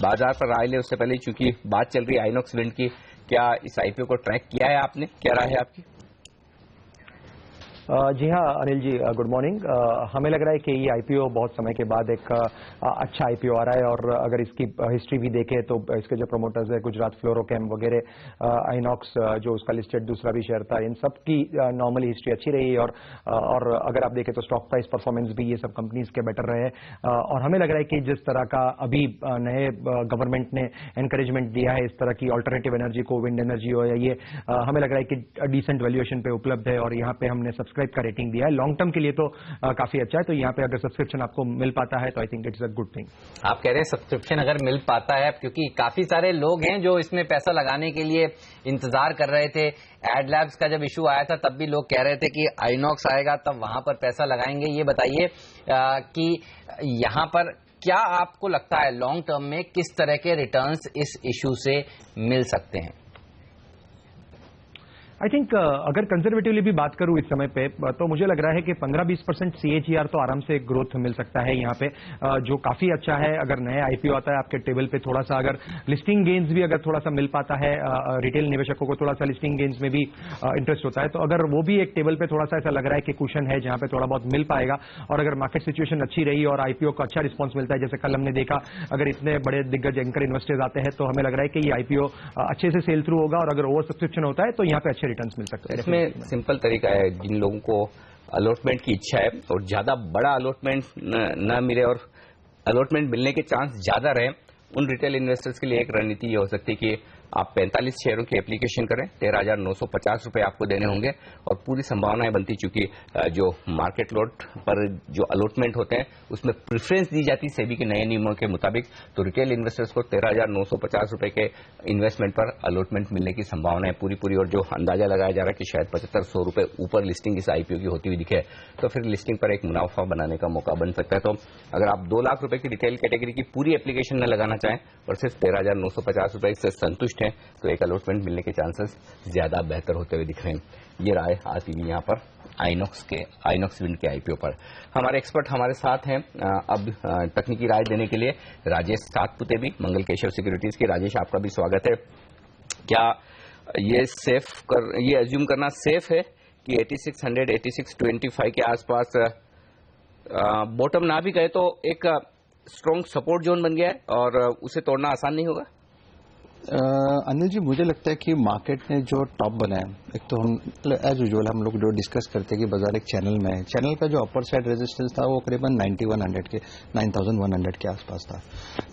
Speaker 2: बाजार पर राय ले उससे पहले चूंकि बात चल रही है आइनॉक्स विंड की, क्या इस IPO को ट्रैक किया है आपने? क्या राय है आपकी?
Speaker 8: जी हाँ अनिल जी, गुड मॉर्निंग। हमें लग रहा है कि ये आईपीओ बहुत समय के बाद एक अच्छा आईपीओ आ रहा है, और अगर इसकी हिस्ट्री भी देखें तो इसके जो प्रमोटर्स है गुजरात फ्लोरोकेम वगैरह, आइनॉक्स जो उसका लिस्टेड दूसरा भी शेयर था, इन सब की नॉर्मली हिस्ट्री अच्छी रही, और अगर आप देखें तो स्टॉक प्राइस परफॉर्मेंस भी ये सब कंपनीज के बेटर रहे। और हमें लग रहा है कि जिस तरह का अभी नए गवर्नमेंट ने एनकरेजमेंट दिया है इस तरह की ऑल्टरनेटिव एनर्जी को, विंड एनर्जी हो या ये, हमें लग रहा है कि डिसेंट वैल्यूएशन पे उपलब्ध है, और यहाँ पे हमने सब्सक्राइब का रेटिंग दिया है। लॉन्ग टर्म के लिए तो काफी अच्छा है, तो यहाँ पे अगर सब्सक्रिप्शन आपको मिल पाता है तो I think it's a good thing.
Speaker 3: आप कह रहे हैं सब्सक्रिप्शन अगर मिल पाता है, क्योंकि काफी सारे लोग हैं जो इसमें पैसा लगाने के लिए इंतजार कर रहे थे। एडलैब्स का जब इशू आया था तब भी लोग कह रहे थे कि आइनॉक्स आएगा तब वहां पर पैसा लगाएंगे। ये बताइए कि यहाँ पर क्या आपको लगता है लॉन्ग टर्म में किस तरह के रिटर्न्स इस इशू से मिल सकते हैं?
Speaker 8: आई थिंक अगर कंजर्वेटिवली भी बात करूं इस समय पे, तो मुझे लग रहा है कि 15-20% CAGR तो आराम से ग्रोथ मिल सकता है यहाँ पे, जो काफी अच्छा है। अगर नया आईपीओ आता है आपके टेबल पे, थोड़ा सा अगर लिस्टिंग गेन्स भी अगर थोड़ा सा मिल पाता है, रिटेल निवेशकों को थोड़ा सा लिस्टिंग गेन्स में भी इंटरेस्ट होता है, तो अगर वो भी एक टेबल पे थोड़ा सा ऐसा लग रहा है कि कुशन है जहां पे थोड़ा बहुत मिल पाएगा, और अगर मार्केट सिचुएशन अच्छी रही और आईपीओ का अच्छा रिस्पॉन्स मिलता है, जैसे कल हमने देखा अगर इतने बड़े दिग्गज एंकर इन्वेस्टर्स आते हैं, तो हमें लग रहा है कि ये आईपीओ अच्छे से सेल थ्रू होगा, और अगर ओवर सब्सक्रिप्शन होता है तो यहाँ पे अच्छे रिटर्न्स मिल सकते हैं।
Speaker 2: इसमें सिंपल तरीका है, जिन लोगों को अलॉटमेंट की इच्छा है और ज्यादा बड़ा अलॉटमेंट न मिले और अलॉटमेंट मिलने के चांस ज्यादा रहे, उन रिटेल इन्वेस्टर्स के लिए एक रणनीति ये हो सकती है कि आप 45 शेयरों की एप्लीकेशन करें, 13,950 रुपए आपको देने होंगे, और पूरी संभावनाएं बनती, चूंकि जो मार्केट लॉट पर जो अलॉटमेंट होते हैं उसमें प्रेफरेंस दी जाती है सेबी के नए नियमों के मुताबिक, तो रिटेल इन्वेस्टर्स को 13,950 रुपए के इन्वेस्टमेंट पर अलॉटमेंट मिलने की संभावना है पूरी, और जो अंदाजा लगाया जा रहा है कि शायद 7500 रुपए ऊपर लिस्टिंग इस आईपीओ की होती हुई दिखे, तो फिर लिस्टिंग पर एक मुनाफा बनाने का मौका बन सकता है। तो अगर आप 2 लाख रुपए की रिटेल कैटेगरी की पूरी एप्लीकेशन न लगाना चाहें और सिर्फ 13,950 रुपए से संतुष्ट हैं, तो एक अलॉटमेंट मिलने के चांसेस ज्यादा बेहतर होते हुए दिख रहे हैं। ये राय आती हुई यहाँ पर आइनॉक्स विंड के आईपीओ पर। हमारे एक्सपर्ट हमारे साथ हैं अब तकनीकी राय देने के लिए राजेश सातपुते भी, मंगल केशव सिक्योरिटीज के। राजेश, आपका भी स्वागत है। क्या ये अज्यूम करना सेफ है कि 8600 8625 के आसपास बॉटम ना भी गए तो एक स्ट्रॉन्ग सपोर्ट जोन बन गया है और उसे तोड़ना आसान नहीं होगा?
Speaker 9: अनिल जी, मुझे लगता है कि मार्केट ने जो टॉप बनाया, एक तो हम एज यूजुअल हम लोग जो डिस्कस करते हैं कि बाजार एक चैनल में है, चैनल का जो अपर साइड रेजिस्टेंस था वो करीबन 9100 के 9100 के आसपास था।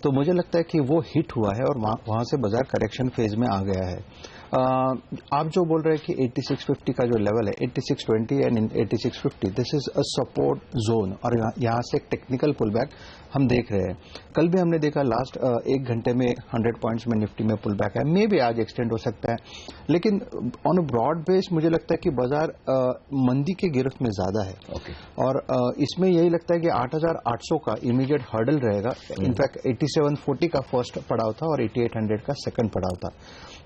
Speaker 9: तो मुझे लगता है कि वो हिट हुआ है और वहां से बाजार करेक्शन फेज में आ गया है। आप जो बोल रहे हैं कि 8650 का जो लेवल है 8620 and 8650, this is a support zone, और यहाँ से एक टेक्निकल पुल बैक हम देख रहे हैं। कल भी हमने देखा लास्ट 1 घंटे में 100 पॉइंट्स में निफ्टी में पुल बैक है, मे भी आज एक्सटेंड हो सकता है, लेकिन ऑन अ ब्रॉड बेस मुझे लगता है कि बाजार मंदी के गिरफ्त में ज्यादा है। और इसमें यही लगता है कि 8800 का इमीडिएट हर्डल रहेगा। इनफैक्ट 8740 का फर्स्ट पड़ाव था और 8800 का सेकंड पड़ाव था।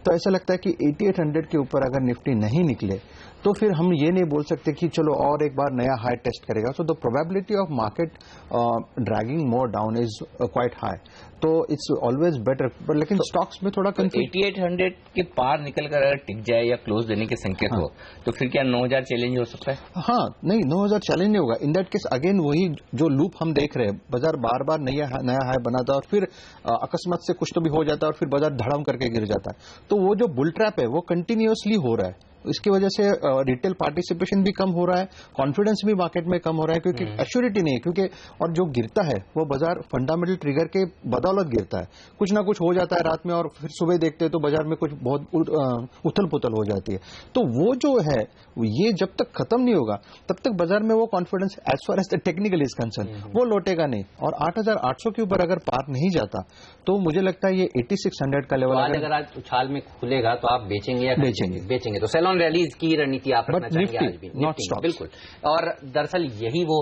Speaker 9: तो ऐसा लगता है कि 8800 के ऊपर अगर निफ्टी नहीं निकले तो फिर हम ये नहीं बोल सकते कि चलो और एक बार नया हाई टेस्ट करेगा। So the probability of market dragging more down is quite high, तो इट्स ऑलवेज बेटर। पर लेकिन स्टॉक्स में थोड़ा
Speaker 2: 8800 के पार निकलकर अगर टिक जाए या क्लोज देने के संकेत हो तो फिर क्या 9000 चैलेंज हो सकता है?
Speaker 9: हाँ, नहीं, 9000 चैलेंज नहीं होगा। इन दैट केस अगेन वही जो लूप हम देख रहे हैं, बाजार बार बार नया हाई बनाता है और फिर अकस्मात से कुछ तो भी हो जाता है और फिर बाजार धड़म करके गिर जाता है। तो वो जो बुल ट्रैप है वो कंटिन्यूअसली हो रहा है, इसकी वजह से रिटेल पार्टिसिपेशन भी कम हो रहा है, कॉन्फिडेंस भी मार्केट में कम हो रहा है, क्योंकि एश्योरिटी नहीं है। क्योंकि और जो गिरता है वो बाजार फंडामेंटल ट्रिगर के बदौलत गिरता है, कुछ ना कुछ हो जाता है रात में और फिर सुबह देखते हैं तो बाजार में कुछ बहुत उथल पुथल हो जाती है। तो वो जो है ये जब तक खत्म नहीं होगा तब तक बाजार में वो confidence as far as the technical is concern वो लौटेगा नहीं। और 8800 के ऊपर अगर पार नहीं जाता तो मुझे लगता है ये 8600 का लेवल
Speaker 3: अगर आज उछाल में खुलेगा तो आप बेचेंगे या बेचेंगे तो सेल ऑन रैलीज की रणनीति आप रखना चाहेंगे आज भी? बिल्कुल। और दरअसल यही वो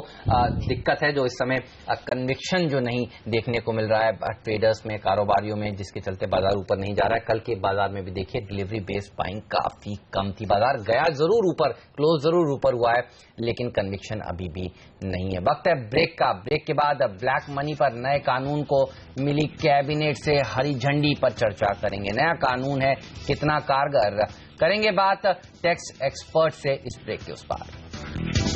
Speaker 3: दिक्कत है जो इस समय कन्विक्शन जो नहीं देखने को मिल रहा है ट्रेडर्स में, कारोबारियों में, जिसके चलते बाजार ऊपर नहीं जा रहा है। कल के बाजार में भी देखिए डिलीवरी बेस्ड बाइंग काफी कम थी, बाजार गया जरूर ऊपर, क्लोज जरूर ऊपर हुआ है, लेकिन कन्विक्शन अभी भी नहीं है। वक्त है ब्रेक का। ब्रेक के बाद ब्लैक मनी पर नए कानून को मिली कैबिनेट से हरी झंडी पर चर्चा करेंगे। नया कानून है, कितना कारगर, करेंगे बात टैक्स एक्सपर्ट से इस ब्रेक के उस पार।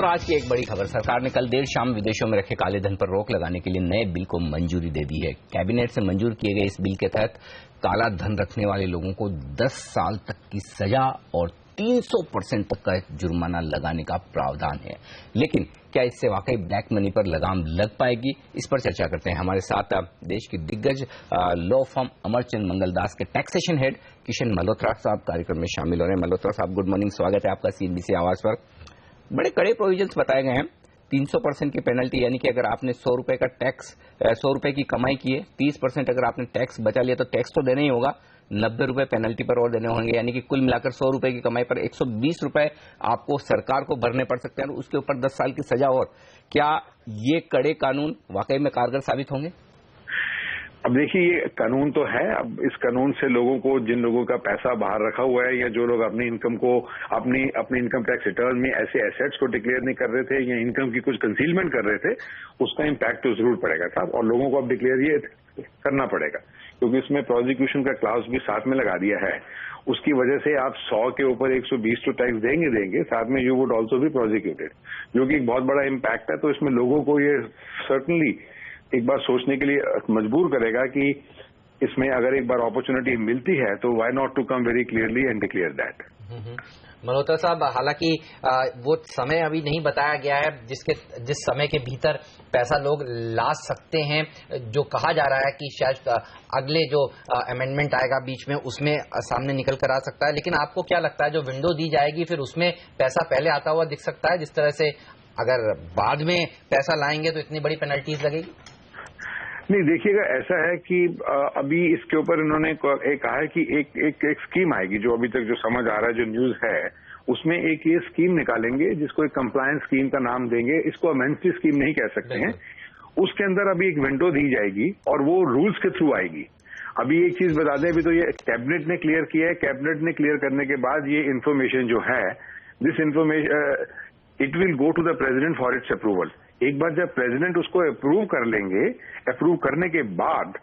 Speaker 2: और आज की एक बड़ी खबर, सरकार ने कल देर शाम विदेशों में रखे काले धन पर रोक लगाने के लिए नए बिल को मंजूरी दे दी है। कैबिनेट से मंजूर किए गए इस बिल के तहत काला धन रखने वाले लोगों को 10 साल तक की सजा और 300% तक का जुर्माना लगाने का प्रावधान है। लेकिन क्या इससे वाकई ब्लैक मनी पर लगाम लग पाएगी, इस पर चर्चा करते हैं। हमारे साथ देश की दिग्गज लॉ फर्म अमरचंद मंगलदास के टैक्सेशन हेड किशन मल्होत्रा साहब कार्यक्रम में शामिल हो रहे हैं। मल्होत्रा साहब, गुड मॉर्निंग, स्वागत है आपका CNBC आवाज पर। बड़े कड़े प्रोविजंस बताए गए हैं। 300% की पेनल्टी, यानी कि अगर आपने 100 रुपए का टैक्स, 100 रुपए की कमाई की है, 30% अगर आपने टैक्स बचा लिया तो टैक्स तो देना ही होगा, 90 रुपए पेनल्टी पर और देने होंगे, यानी कि कुल मिलाकर 100 रुपए की कमाई पर 120 रुपए आपको सरकार को भरने पड़ सकते हैं और उसके ऊपर 10 साल की सजा। और क्या ये कड़े कानून वाकई में कारगर साबित होंगे?
Speaker 10: अब देखिए, ये कानून तो है। अब इस कानून से लोगों को, जिन लोगों का पैसा बाहर रखा हुआ है या जो लोग अपनी इनकम को अपनी इनकम टैक्स रिटर्न में ऐसे एसेट्स को डिक्लेयर नहीं कर रहे थे या इनकम की कुछ कंसीलमेंट कर रहे थे, उसका इम्पैक्ट तो जरूर पड़ेगा साहब। और लोगों को अब डिक्लेयर ये करना पड़ेगा, क्योंकि इसमें प्रोसिक्यूशन का क्लाउज भी साथ में लगा दिया है। उसकी वजह से आप 100 के ऊपर 120 तो टैक्स देंगे, साथ में you would also be prosecuted, जो कि एक बहुत बड़ा इम्पैक्ट है। तो इसमें लोगों को ये सर्टनली एक बार सोचने के लिए मजबूर करेगा कि इसमें अगर एक बार अपॉर्चुनिटी मिलती है तो why not to come very clearly and declare that.
Speaker 3: Malhotra साहब, हालांकि वो समय अभी नहीं बताया गया है जिस समय के भीतर पैसा लोग ला सकते हैं। जो कहा जा रहा है कि शायद अगले जो अमेंडमेंट आएगा बीच में, उसमें सामने निकल कर आ सकता है। लेकिन आपको क्या लगता है, जो विंडो दी जाएगी फिर उसमें पैसा पहले आता हुआ दिख सकता है? जिस तरह से अगर बाद में पैसा लाएंगे तो इतनी बड़ी पेनल्टीज लगेगी?
Speaker 10: नहीं, देखिएगा, ऐसा है कि अभी इसके ऊपर इन्होंने कहा है कि एक स्कीम आएगी, जो अभी तक जो समझ आ रहा है, जो न्यूज है, उसमें एक ये स्कीम निकालेंगे जिसको एक कंप्लायंस स्कीम का नाम देंगे। इसको अमेंसी स्कीम नहीं कह सकते हैं। उसके अंदर अभी एक विंडो दी जाएगी और वो रूल्स के थ्रू आएगी। अभी एक चीज बता दें, अभी तो ये कैबिनेट ने क्लियर किया है। कैबिनेट ने क्लियर करने के बाद ये इन्फॉर्मेशन जो है, this information it will go to the president for its approval. एक बार जब प्रेसिडेंट उसको अप्रूव कर लेंगे, अप्रूव करने के बाद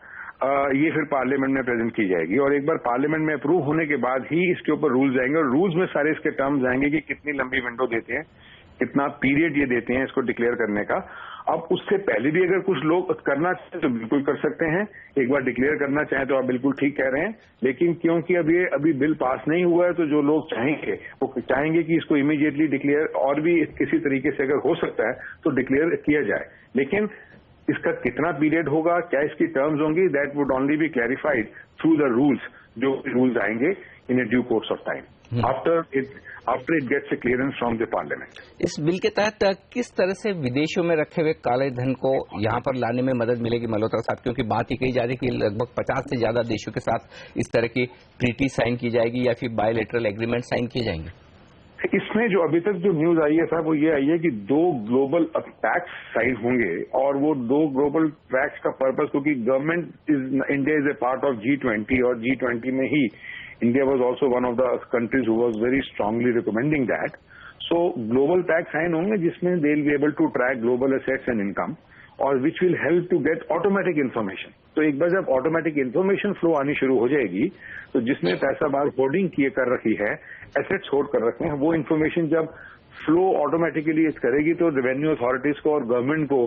Speaker 10: ये फिर पार्लियामेंट में प्रेजेंट की जाएगी और एक बार पार्लियामेंट में अप्रूव होने के बाद ही इसके ऊपर रूल्स आएंगे और रूल्स में सारे इसके टर्म्स आएंगे कि कितनी लंबी विंडो देते हैं, कितना पीरियड ये देते हैं इसको डिक्लेयर करने का। अब उससे पहले भी अगर कुछ लोग करना चाहें तो बिल्कुल कर सकते हैं। एक बार डिक्लेयर करना चाहें तो आप बिल्कुल ठीक कह रहे हैं, लेकिन क्योंकि अभी बिल पास नहीं हुआ है, तो जो लोग चाहेंगे वो चाहेंगे कि इसको इमीडिएटली डिक्लेयर, और भी किसी तरीके से अगर हो सकता है तो डिक्लेयर किया जाए। लेकिन इसका कितना पीरियड होगा, क्या इसकी टर्म्स होंगी, that would only be clarified through the rules, जो रूल्स आएंगे in a due course of time after it gets a clearance from the parliament.
Speaker 2: इस बिल के तहत किस तरह से विदेशों में रखे हुए काले धन को यहां पर लाने में मदद मिलेगी मल्होत्रा साहब? क्योंकि बात ये कही जा रही है कि लगभग 50 से ज्यादा देशों के साथ इस तरह की ट्रीटी साइन की जाएगी या फिर बायलैटरल एग्रीमेंट साइन किए जाएंगे।
Speaker 10: इसमें जो अभी तक जो न्यूज आई है साहब, वो ये आई है कि 2 ग्लोबल पैक्ट साइन होंगे और वो 2 ग्लोबल पैक्ट का पर्पस, क्योंकि India is a part of G20 और G20 में ही India was also one of the countries who was very strongly recommending that. So global pact sign होंगे जिसमें they will be able to track global assets and income और which will help to get automatic information. तो एक बार जब automatic information flow आनी शुरू हो जाएगी, तो जिसने पैसा बाहर होर्डिंग किए कर रखी है, assets होल्ड कर रखे हैं, वो information जब फ्लो ऑटोमेटिकली करेगी तो रेवेन्यू अथॉरिटीज को और गवर्नमेंट को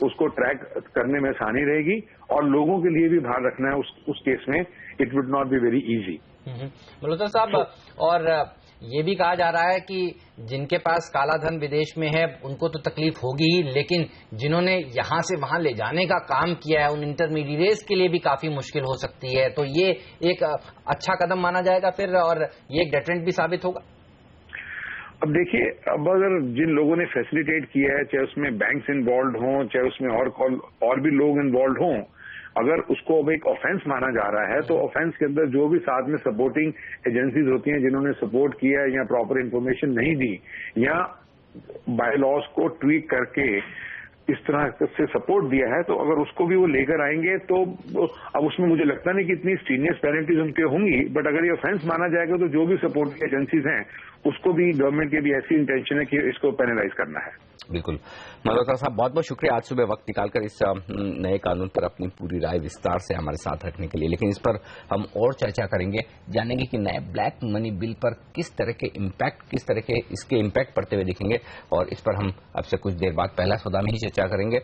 Speaker 10: उसको ट्रैक करने में आसानी रहेगी और लोगों के लिए भी बाहर रखना है उस केस में it would not be very easy.
Speaker 3: Malhotra साहब, और ये भी कहा जा रहा है कि जिनके पास काला धन विदेश में है उनको तो तकलीफ होगी ही, लेकिन जिन्होंने यहां से वहां ले जाने का काम किया है उन इंटरमीडिएट्स के लिए भी काफी मुश्किल हो सकती है। तो ये एक अच्छा कदम माना जाएगा फिर, और ये एक डेटरेंट भी साबित होगा।
Speaker 10: अब देखिए, अब अगर जिन लोगों ने फैसिलिटेट किया है, चाहे उसमें बैंक्स इन्वॉल्व हों, चाहे उसमें और भी लोग इन्वॉल्व हों, अगर उसको अब एक ऑफेंस माना जा रहा है तो ऑफेंस के अंदर जो भी साथ में सपोर्टिंग एजेंसीज होती हैं जिन्होंने सपोर्ट किया या प्रॉपर इन्फॉर्मेशन नहीं दी या बाय लॉज को ट्वीक करके इस तरह से सपोर्ट दिया है, तो अगर उसको भी वो लेकर आएंगे तो अब उसमें मुझे लगता नहीं कि इतनी सीनियर पेनल्टीज उनके होंगी, बट अगर ये ऑफेंस माना जाएगा तो जो भी सपोर्ट एजेंसीज हैं उसको भी गवर्नमेंट की भी ऐसी इंटेंशन है कि इसको पेनलाइज करना है।
Speaker 2: बिल्कुल। मल्होत्रा साहब, बहुत बहुत शुक्रिया आज सुबह वक्त निकालकर इस नए कानून पर अपनी पूरी राय विस्तार से हमारे साथ रखने के लिए। लेकिन इस पर हम और चर्चा करेंगे, जानेंगे कि नए ब्लैक मनी बिल पर किस तरह के इसके इम्पैक्ट पड़ते हुए दिखेंगे, और इस पर हम अब से कुछ देर बाद पहला सौदा में ही चर्चा करेंगे।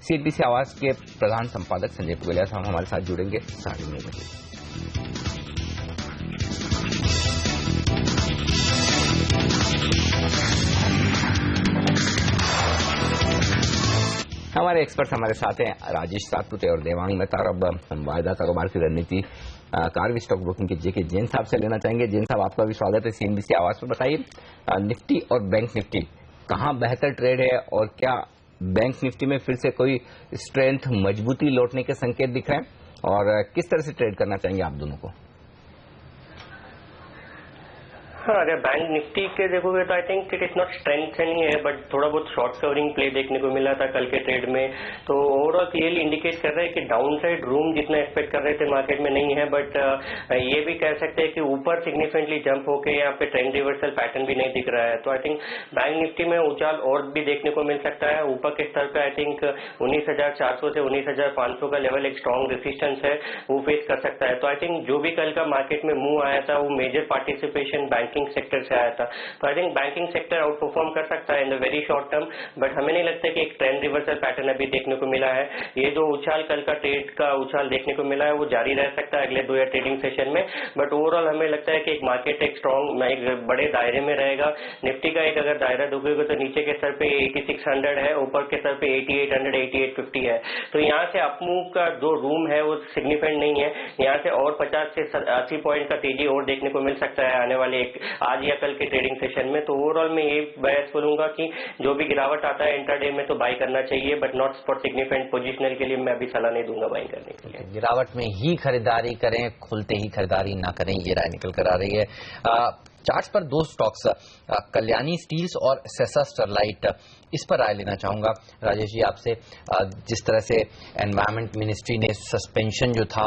Speaker 2: CNBC आवाज के प्रधान संपादक संजय पुगलिया साहब हमारे साथ जुड़ेंगे 9:30 बजे। हमारे एक्सपर्ट हमारे साथ हैं राजेश सातपुते और देवांग मेहता। अब हम वायदा कारोबार की रणनीति कारवी स्टॉक ब्रोकिंग के जेके जैन साहब से लेना चाहेंगे। जैन साहब, आपका भी स्वागत है CNBC आवाज पर। बताइए, निफ्टी और बैंक निफ्टी कहाँ बेहतर ट्रेड है, और क्या बैंक निफ्टी में फिर से कोई स्ट्रेंथ, मजबूती लौटने के संकेत दिख रहे हैं, और किस तरह से ट्रेड करना चाहेंगे आप दोनों को?
Speaker 11: हाँ, अगर बैंक निफ्टी के देखोगे तो I think it is not strength नहीं है, बट थोड़ा बहुत शॉर्ट कवरिंग प्ले देखने को मिला था कल के ट्रेड में, तो ओवरऑल क्लियरली इंडिकेट कर रहा है कि डाउन साइड रूम जितना एक्सपेक्ट कर रहे थे मार्केट में नहीं है, बट ये भी कह सकते हैं कि ऊपर सिग्निफिकेंटली जंप होके यहाँ पे ट्रेंड रिवर्सल पैटर्न भी नहीं दिख रहा है। तो आई थिंक बैंक निफ्टी में उछाल और भी देखने को मिल सकता है। ऊपर के स्तर पर आई थिंक 19,400 से 19,500 का लेवल एक स्ट्रॉन्ग रेजिस्टेंस है, वो फेस कर सकता है। तो आई थिंक जो भी कल का मार्केट में मूव आया था वो मेजर पार्टिसिपेशन बैंकिंग सेक्टर से आया था, तो I think banking sector out perform कर सकता है in the very short term, but हमें नहीं लगता कि एक ट्रेंड रिवर्सल पैटर्न अभी देखने को मिला है। ये जो उछाल कल का ट्रेड का उछाल देखने को मिला है वो जारी रह सकता है अगले 2 या ट्रेडिंग सेशन में, बट ओवरऑल हमें लगता है कि एक मार्केट एक स्ट्रॉन्ग एक बड़े दायरे में रहेगा। निफ्टी का एक अगर दायरा देखोगे तो नीचे के स्तर पे 8600 है, ऊपर के स्तर पे 8800 8850 है, तो यहाँ से अपमूव का जो रूम है वो सिग्निफिकेंट नहीं है। यहाँ से और 50 से 80 पॉइंट का तेजी और देखने को मिल सकता है आने वाले आज या कल के ट्रेडिंग सेशन में। तो ओवरऑल मैं ये बहस बोलूंगा कि जो भी गिरावट आता है इंट्राडे में तो बाय करना चाहिए, but not for significant positional के लिए मैं अभी सलाह नहीं दूंगा बाइंग करने के लिए।
Speaker 3: गिरावट में ही खरीदारी करें, खुलते ही खरीदारी ना करें, ये राय निकल कर आ रही है। चार्ट्स पर 2 स्टॉक्स, कल्याणी स्टील्स और सेसा स्टरलाइट, इस पर राय लेना चाहूंगा राजेश जी आपसे। जिस तरह से एनवायरमेंट मिनिस्ट्री ने सस्पेंशन जो था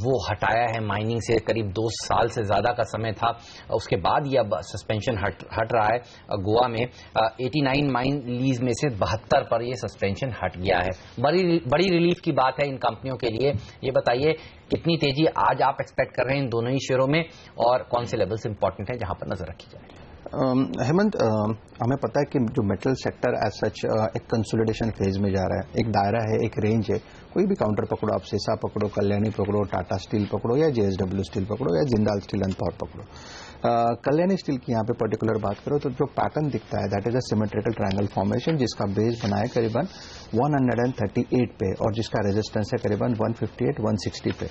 Speaker 3: वो हटाया है माइनिंग से, करीब 2 साल से ज्यादा का समय था, उसके बाद ये अब सस्पेंशन हट रहा है। गोवा में 89 माइन लीज में से 72 पर ये सस्पेंशन हट गया है। बड़ी रिलीफ की बात है इन कंपनियों के लिए। ये बताइए कितनी तेजी आज आप एक्सपेक्ट कर रहे हैं इन दोनों ही शेयरों में, और कौन से लेवल्स इंपॉर्टेंट है जहां पर नजर रखी जाए?
Speaker 9: हेमंत, हमें पता है कि जो मेटल सेक्टर एज सच एक कंसोलिडेशन फेज में जा रहा है। एक दायरा है, एक रेंज है, कोई भी काउंटर पकड़ो, आप सेसा पकड़ो, कल्याणी पकड़ो, टाटा स्टील पकड़ो, या JSW स्टील पकड़ो, या जिंदाल स्टील एंड पावर पकड़ो। कल्याणी स्टील की यहाँ पे पर्टिकुलर बात करो तो जो पैटर्न दिखता है that is a symmetrical triangle formation, जिसका बेस बना है करीबन 138 पे और जिसका रेजिस्टेंस है करीबन 158 160 पे।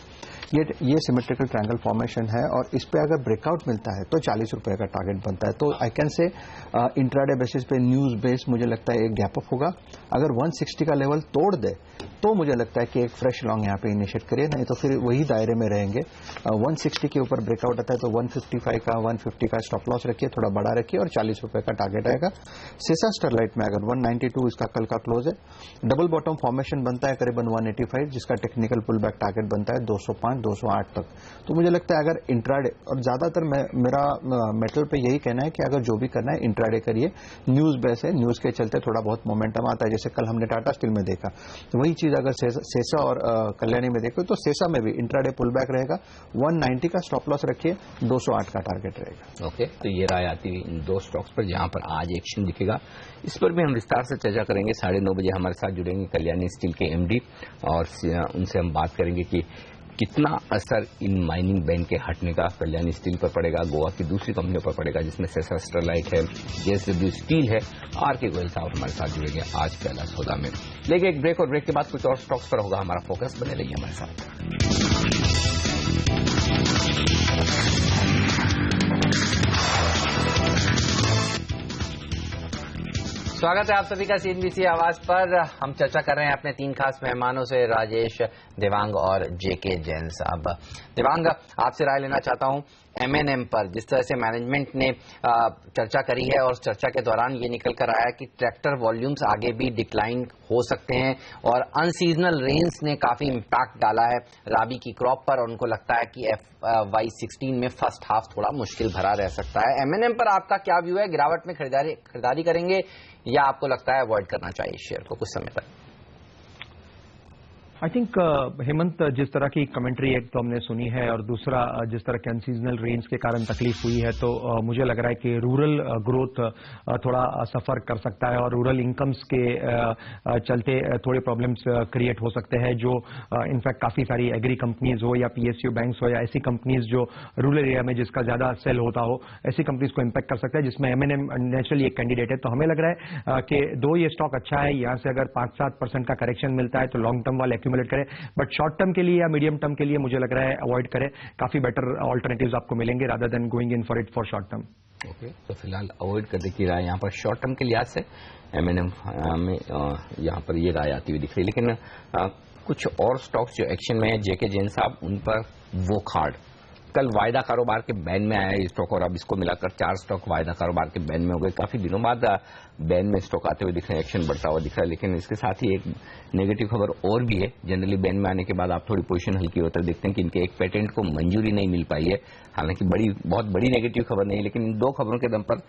Speaker 9: ये सिमेट्रिकल ट्रायंगल फॉर्मेशन है, और इस पे अगर ब्रेकआउट मिलता है तो 40 रुपए का टारगेट बनता है। तो I can say intraday basis पे न्यूज बेस मुझे लगता है एक गैप अप होगा। अगर 160 का लेवल तोड़ दे तो मुझे लगता है कि एक फ्रेश लॉन्ग यहाँ पे इनिशिएट करिए, नहीं तो फिर वही दायरे में रहेंगे। 160 के ऊपर ब्रेकआउट आता है तो 155 का 150 का स्टॉप लॉस रखिए, थोड़ा बड़ा रखिए, और 40 रुपए का टारगेट आएगा। सेसा स्टरलाइट में अगर 192 इसका कल का क्लोज है, डबल बॉटम फॉर्मेशन बनता है करीबन 185, जिसका टेक्निकल पुल बैक टारगेट बनता है 205 208 तक। तो मुझे लगता है अगर इंट्राडे, और ज्यादातर मेरा मेटल पे यही कहना है कि अगर जो भी करना है इंट्राडे करिए। न्यूज बेस है, न्यूज के चलते थोड़ा बहुत मोमेंटम आता है, जैसे कल हमने टाटा स्टील में देखा। तो वही चीज अगर सेसा और कल्याणी में देखो तो सेसा में भी इंट्राडे पुल बैक रहेगा, 190 का स्टॉप लॉस रखिए, 208 का टारगेट रहेगा।
Speaker 2: ओके, तो ये राय आती है इन 2 स्टॉक्स पर जहां पर आज एक्शन दिखेगा। इस पर भी हम विस्तार से चर्चा करेंगे। 9:30 बजे हमारे साथ जुड़ेंगे कल्याणी स्टील के MD, और उनसे हम बात करेंगे कि कितना असर इन माइनिंग बैन के हटने का कल्याणी स्टील पर पड़ेगा, गोवा की दूसरी कंपनियों पर पड़ेगा जिसमें सेसा स्टरलाइट है, JSW स्टील है। RK गोयल साहब हमारे साथ जुड़ेंगे आज पहला सौदा में। लेकिन एक ब्रेक, और ब्रेक के बाद कुछ और स्टॉक्स पर होगा हमारा फोकस। बने रहिए हमारे साथ।
Speaker 3: स्वागत है आप सभी का CNBC आवाज पर। हम चर्चा कर रहे हैं अपने 3 खास मेहमानों से, राजेश, देवांग और JK जैन साहब। देवांग, आपसे राय लेना चाहता हूं। M&M पर जिस तरह से मैनेजमेंट ने चर्चा करी है और चर्चा के दौरान ये निकल कर आया कि ट्रैक्टर वॉल्यूम्स आगे भी डिक्लाइन हो सकते हैं और अनसीजनल रेन्स ने काफी इम्पैक्ट डाला है राबी की क्रॉप पर और उनको लगता है कि FY16 में फर्स्ट हाफ थोड़ा मुश्किल भरा रह सकता है। M&M पर आपका क्या व्यू है? गिरावट में खरीदारी करेंगे या आपको लगता है अवॉइड करना चाहिए शेयर को कुछ समय तक?
Speaker 8: आई थिंक हेमंत, जिस तरह की कमेंट्री एक तो हमने सुनी है और दूसरा जिस तरह के अनसीजनल रेंज के कारण तकलीफ हुई है, तो मुझे लग रहा है कि रूरल ग्रोथ थोड़ा सफर कर सकता है और रूरल इनकम्स के चलते थोड़े प्रॉब्लम्स क्रिएट हो सकते हैं, जो इनफैक्ट काफी सारी एग्री कंपनीज हो या PSU बैंक्स हो या ऐसी कंपनीज जो रूरल एरिया में जिसका ज्यादा सेल होता हो, ऐसी कंपनीज को इम्पैक्ट कर सकता है, जिसमें M&M नेचुरली एक कैंडिडेट है। तो हमें लग रहा है कि दो ये स्टॉक अच्छा है, यहाँ से अगर 5-7% का करेक्शन मिलता है तो लॉन्ग टर्म वाले एक्यूमुलेट करें, बट शॉर्ट टर्म के लिए या मीडियम टर्म के लिए मुझे लग रहा है अवॉइड करें। काफी बेटर ऑल्टरनेटिव्स आपको मिलेंगे rather than going in for it for short term.
Speaker 2: Okay, तो फिलहाल अवॉइड करने की राय यहाँ पर शॉर्ट टर्म के लिहाज से M&M में यहाँ पर ये राय आती हुई दिख रही है। लेकिन कुछ और स्टॉक्स जो एक्शन में है, JK जैन साहब, उन पर वोकहार्ड कल वायदा कारोबार के बैन में आया है स्टॉक और अब इसको मिलाकर 4 स्टॉक वायदा कारोबार के बैन में हो गए। काफी दिनों बाद बैन में स्टॉक आते हुए दिख रहे हैं, एक्शन बढ़ता हुआ दिख रहा है। लेकिन इसके साथ ही एक नेगेटिव खबर और भी है। जनरली बैन में आने के बाद आप थोड़ी पोजीशन हल्की होता है, देखते हैं कि इनके एक पेटेंट को मंजूरी नहीं मिल पाई है। हालांकि बहुत बड़ी नेगेटिव खबर नहीं है, लेकिन इन 2 खबरों के दम पर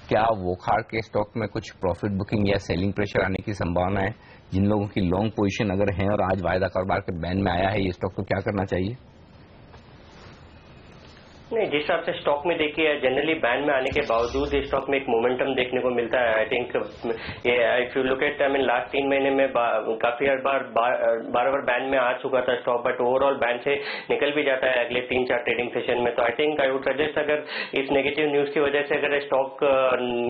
Speaker 2: क्या वोकहार्ड के स्टॉक में कुछ प्रॉफिट बुकिंग या सेलिंग प्रेशर आने की संभावना है? जिन लोगों की लॉन्ग पोजीशन अगर है और आज वायदा कारोबार के बैन में आया है ये स्टॉक, तो क्या करना चाहिए?
Speaker 11: नहीं, जिस हिसाब से स्टॉक में देखिए जनरली बैन में आने के बावजूद इस स्टॉक में एक मोमेंटम देखने को मिलता है। आई थिंक ये if you look at last 3 महीने में काफी बार बैन में आ चुका था स्टॉक, बट ओवरऑल बैन से निकल भी जाता है अगले 3-4 ट्रेडिंग सेशन में। तो I think I would suggest, अगर इस नेगेटिव न्यूज की वजह से अगर स्टॉक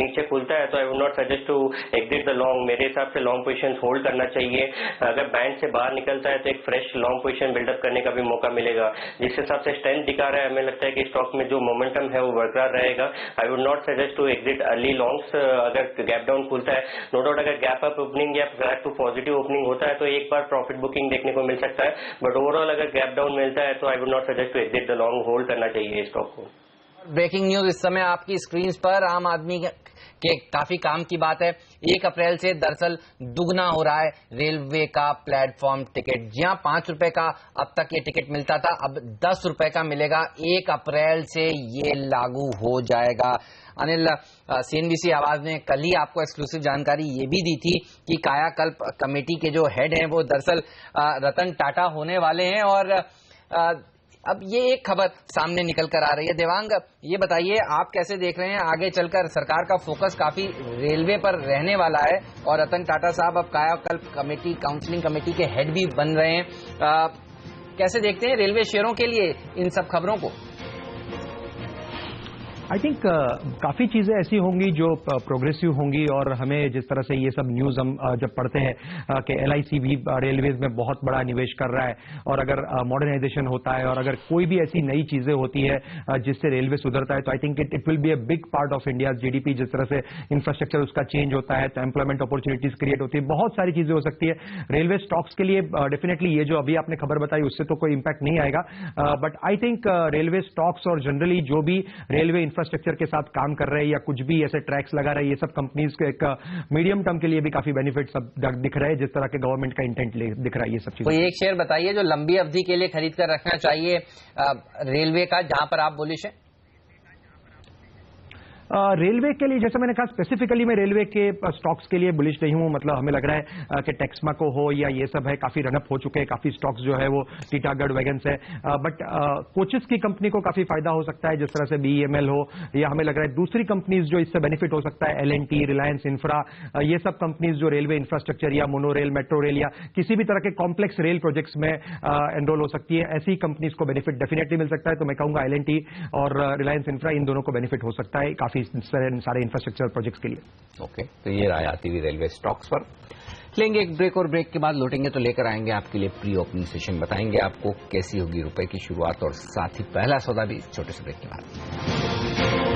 Speaker 11: नीचे खुलता है तो I would not suggest to exit the long. मेरे हिसाब से लॉन्ग पोजिशन होल्ड करना चाहिए। अगर बैन से बाहर निकलता है तो एक फ्रेश लॉन्ग पोजिशन बिल्डअप करने का भी मौका मिलेगा। जिस हिसाब से स्ट्रेंथ दिखा रहा है, हमें लगता है कि स्टॉक में जो मोमेंटम है वो बरकरार रहेगा। I would not suggest to exit early longs. अगर गैप डाउन खुलता है, नो डाउट अगर गैप अप ओपनिंग या फ्लैट टू पॉजिटिव ओपनिंग होता है तो एक बार प्रॉफिट बुकिंग देखने को मिल सकता है, बट ओवरऑल अगर गैप डाउन मिलता है तो I would not suggest to exit the long, hold करना चाहिए स्टॉक को।
Speaker 3: ब्रेकिंग न्यूज इस समय आपकी स्क्रीन पर, आम आदमी के काफी काम की बात है। 1 अप्रैल से दरअसल दुगना हो रहा है रेलवे का प्लेटफॉर्म टिकट। जहां 5 रुपए का अब तक ये टिकट मिलता था, अब 10 रुपए का मिलेगा। 1 अप्रैल से ये लागू हो जाएगा। अनिल, CNBC आवाज ने कल ही आपको एक्सक्लूसिव जानकारी ये भी दी थी कि कायाकल्प कमेटी के जो हेड हैं वो दरअसल रतन टाटा होने वाले हैं और अब ये एक खबर सामने निकल कर आ रही है। देवांग, ये बताइए आप कैसे देख रहे हैं आगे चलकर? सरकार का फोकस काफी रेलवे पर रहने वाला है और रतन टाटा साहब अब कायाकल्प कमेटी, काउंसलिंग कमेटी के हेड भी बन रहे हैं। कैसे देखते हैं रेलवे शेयरों के लिए इन सब खबरों को?
Speaker 8: आई थिंक काफी चीजें ऐसी होंगी जो प्रोग्रेसिव होंगी और हमें जिस तरह से ये सब न्यूज हम जब पढ़ते हैं कि LIC भी रेलवेज में बहुत बड़ा निवेश कर रहा है और अगर मॉडर्नाइजेशन होता है और अगर कोई भी ऐसी नई चीजें होती है जिससे रेलवे सुधरता है तो I think it will be a big part of India GDP। जिस तरह से इंफ्रास्ट्रक्चर उसका चेंज होता है तो एम्प्लॉयमेंट अपॉर्चुनिटीज क्रिएट होती है, बहुत सारी चीजें हो सकती है। रेलवे स्टॉक्स के लिए डेफिनेटली ये जो अभी आपने खबर बताई उससे तो कोई इंपैक्ट नहीं आएगा, but I think railway stocks और जनरली जो भी रेलवे इंफ्रास्ट्रक्चर के साथ काम कर रहे हैं या कुछ भी ऐसे ट्रैक्स लगा रहे हैं, ये सब कंपनीज के एक मीडियम टर्म के लिए भी काफी बेनिफिट सब दिख रहे हैं, जिस तरह के गवर्नमेंट का इंटेंट दिख रहा है। ये सब चीजें
Speaker 3: कोई एक शेयर बताइए जो लंबी अवधि के लिए खरीद कर रखना चाहिए रेलवे का, जहां पर आप बुलिश हैं?
Speaker 8: रेलवे के लिए जैसे मैंने कहा स्पेसिफिकली मैं रेलवे के स्टॉक्स के लिए बुलिश नहीं हूं। मतलब हमें लग रहा है कि टेक्समा को हो या ये सब है, काफी रनअप हो चुके हैं, काफी स्टॉक्स जो है वो टीटागढ़ वैगन्स है, बट कोचेस की कंपनी को काफी फायदा हो सकता है, जिस तरह से BEML हो या हमें लग रहा है दूसरी कंपनीज जो इससे बेनिफिट हो सकता है L&T, रिलायंस इंफ्रा, ये सब कंपनीज जो रेलवे इंफ्रास्ट्रक्चर या मोनो रेल, मेट्रो रेल या किसी भी तरह के कॉम्प्लेक्स रेल प्रोजेक्ट्स में एनरोल हो सकती है, ऐसी कंपनीज को बेनिफिट डेफिनेटली मिल सकता है। तो मैं कहूंगा L&T और रिलायंस इंफ्रा, इन दोनों को बेनिफिट हो सकता है काफी सारे इंफ्रास्ट्रक्चर प्रोजेक्ट्स के लिए।
Speaker 2: ओके, तो ये राय आती हुई रेलवे स्टॉक्स पर। लेंगे एक ब्रेक और ब्रेक के बाद लौटेंगे तो लेकर आएंगे आपके लिए प्री ओपनिंग सेशन, बताएंगे आपको कैसी होगी रुपए की शुरुआत और साथ ही पहला सौदा भी छोटे से ब्रेक के बाद।